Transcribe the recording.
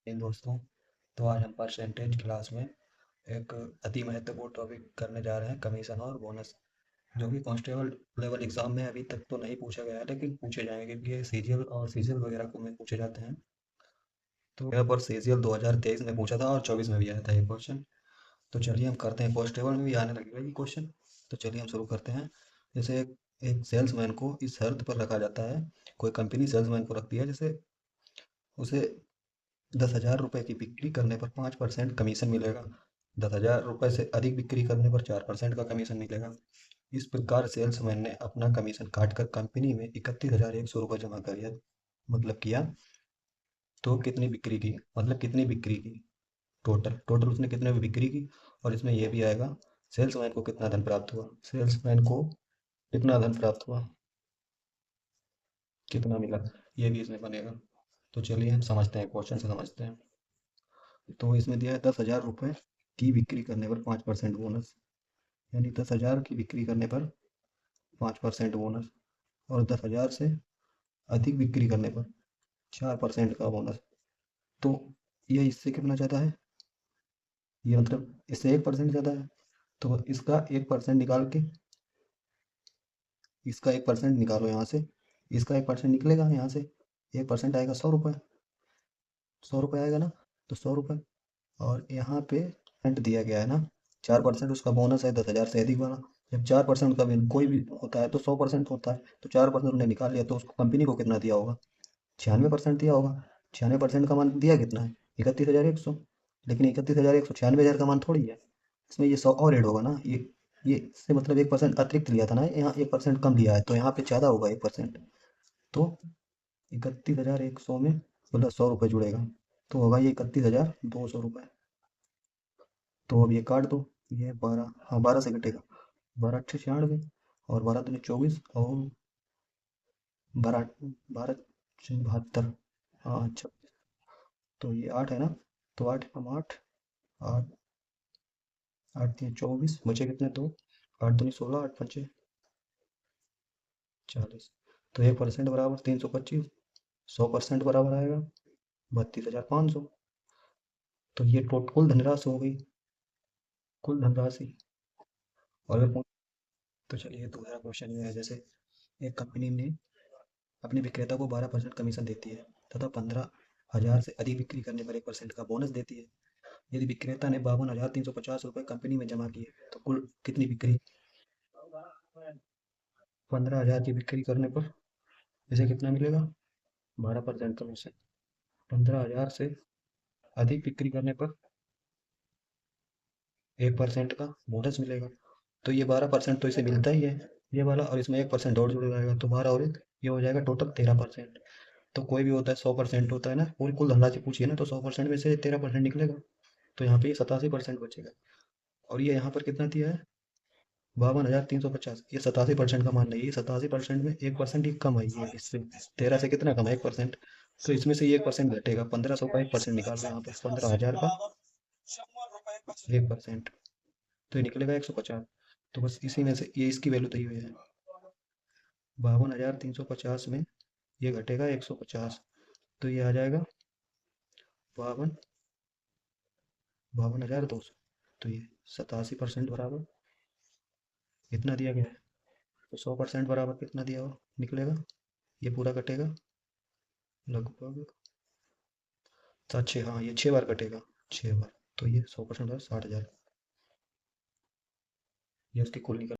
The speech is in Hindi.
इन दोस्तों, तो आज हम परसेंटेज क्लास में एक अति महत्वपूर्ण टॉपिक करने जा रहे हैं, कमीशन और बोनस, जो कि कांस्टेबल लेवल एग्जाम में अभी तक तो नहीं पूछा गया है, लेकिन पूछे जाएंगे क्योंकि ये सीजीएल और सीजीएल वगैरह को में पूछे जाते हैं। तो यहाँ पर सीजीएल 2023 में पूछा था और 24 में भी आया था ये क्वेश्चन। तो चलिए हम करते हैं, कांस्टेबल में भी आने लगेगा ये क्वेश्चन। तो चलिए हम शुरू करते हैं। जैसे एक सेल्समैन को इस शर्त पर रखा जाता है, कोई कंपनी सेल्समैन को रखती है, जैसे उसे 10,000 रुपये की बिक्री करने पर 5% कमीशन मिलेगा। 10,000 रुपये से अधिक बिक्री करने पर 4% का कमीशन मिलेगा। इस प्रकार सेल्समैन ने अपना कमीशन काटकर कंपनी में 31,100 रुपये जमा किया, मतलब किया। तो कितनी बिक्री की, मतलब कितनी बिक्री की, टोटल टोटल उसने कितने में बिक्री की। और इसमें यह भी आएगा सेल्समैन को कितना धन प्राप्त हुआ, सेल्समैन को कितना धन प्राप्त हुआ, कितना मिला, ये भी इसमें बनेगा। तो चलिए हम समझते हैं, क्वेश्चन से समझते हैं। तो इसमें दिया है 10,000 रुपये की बिक्री करने पर 5% बोनस, यानी 10,000 की बिक्री करने पर 5% बोनस, और 10,000 से अधिक बिक्री करने पर 4% का बोनस। तो ये इससे कितना ज़्यादा है, ये मतलब इससे 1% ज़्यादा है। तो इसका 1% निकाल के, इसका 1% निकालो यहाँ से, इसका 1% निकलेगा यहाँ से, 1% आएगा 100 रुपये, 100 रुपये आएगा ना। तो 100 रुपये, और यहाँ पे परसेंट दिया गया है ना, 4% उसका बोनस है 10,000 से अधिक वाला। जब 4% का भी कोई भी होता है तो 100% होता है, तो 4% उन्हें निकाल लिया, तो उसको कंपनी को कितना दिया होगा, 96% दिया होगा। 96% का मान दिया कितना है, 31,100। लेकिन 31,100 96,000 का मान थोड़ी है, इसमें ये 100 और ऐड होगा ना, ये इससे मतलब 1% अतिरिक्त लिया था ना, यहाँ 1% कम दिया है, तो यहाँ पे ज़्यादा होगा 1%। तो 31,100 में मतलब 100 रुपये जुड़ेगा, तो होगा ये 31,200 रुपये। तो अब ये काट दो, ये 12, हाँ 12 से कटेगा, 12 × 6 = 96, और 12 × 2 = 24, और 12 12 × 72, हाँ अच्छा। तो ये 8 है ना, तो 8 कम 8, 8 8 3 24, बचे कितने, 2, 8 दूनी 16, 8 पंचे 40। तो 1% बराबर 325, 100% बराबर आएगा 32,500। तो ये टोटल कुल धनराशि हो गई, कुल धनराशि। और अगर तो चलिए दूसरा क्वेश्चन ये है, जैसे एक कंपनी ने अपने विक्रेता को 12% कमीशन देती है तथा 15,000 से अधिक बिक्री करने पर 1% का बोनस देती है। यदि विक्रेता ने 52,350 रुपये कंपनी में जमा किए तो कुल कितनी बिक्री, 15,000 की बिक्री करने पर इसे कितना मिलेगा, 12% कमीशन। 15,000 से अधिक बिक्री करने पर 1% का बोनस मिलेगा। तो ये 12% तो इसे मिलता ही है, ये वाला, और इसमें 1% और जुड़ जाएगा, तो 12 और 1, ये हो जाएगा टोटल 13%। तो कोई भी होता है 100% होता है ना, पूरी कुल धनराशि पूछिए ना, तो 100% में से 13% निकलेगा, तो यहाँ पे ये 87% बचेगा। और ये यहाँ पर कितना दिया है, 52,350, ये 87% का मान नहीं है, 87% में 1% ही कम है, ये इससे 13 से कितना कम है, 1%। तो इसमें से ये 1% घटेगा, 1,500 का 1% निकाल रहे हैं यहाँ पे, 15,000 का 1%, तो ये निकलेगा 150। तो बस इसी में से ये इसकी वैल्यू दी हुई है, 52,350 में ये घटेगा 150, तो ये आ जाएगा 52 52,200। तो ये 87% बराबर इतना दिया गया है। तो 100% बराबर कितना दिया हो निकलेगा, ये पूरा कटेगा लगभग 6, हाँ ये 6 बार कटेगा, 6 बार। तो ये 100% 60,000, ये उसकी कुल निकल